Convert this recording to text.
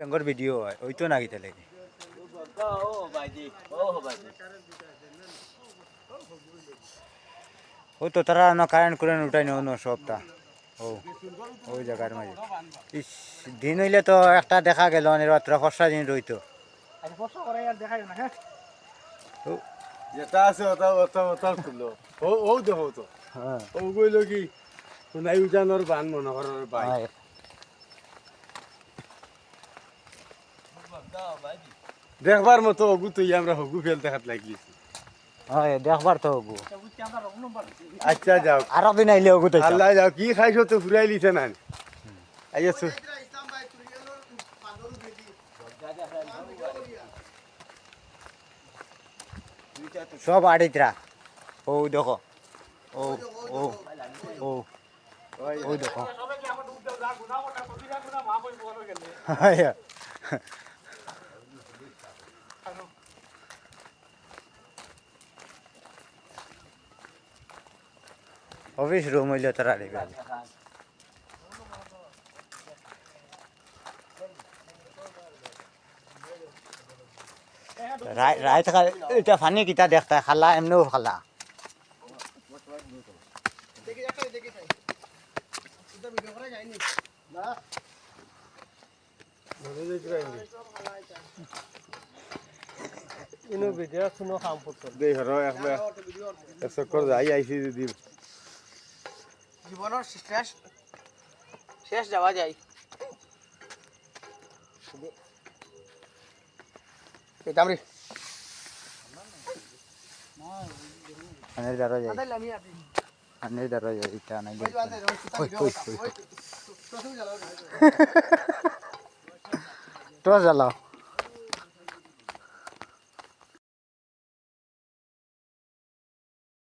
ডঙ্গর video হয় ওই তো নাকি তাহলে ও তো তারা না কারেন্ট করে উঠাই ন সবটা ও ওই জায়গার মাঝে ইস দিন হইলে তো একটা দেখা গেল রাত্র ফর্সা দিন রইতো ও, যেটা আছে ওটা ওটা ওটা তুলো ও ও দেখো তো হ্যাঁ ও কইলো কি নাই উজানোর বান মনোহরের বাই হয়। দেখবার মতো ওগু তুই আমরা হগু ফেল দেখাত লাগিয়েছি হয় দেখবার তো ওগু আচ্ছা যাও আরো দিন আইলে ওগু তো আল্লাহ যাও কি খাইছো তো ফুরাই লিছে না আইয়াছো সব আড়িতরা ও দেখো ও ও ও ওই দেখো হয়। অফিস রুম হইলে তারা দিবে রায় থাকা এটা ফানি কিতা দেখতা খালা এমনিও খালা ইনো ভিডিও শুনো কাম করতে দেই হর একবার চক্কর যাই আইছি যদি জীবনের শেষ শেষ যাওয়া যায় এটাম রে আনের দ্বারা যাই আনের দ্বারা যাই এটা নাই তো জ্বালাও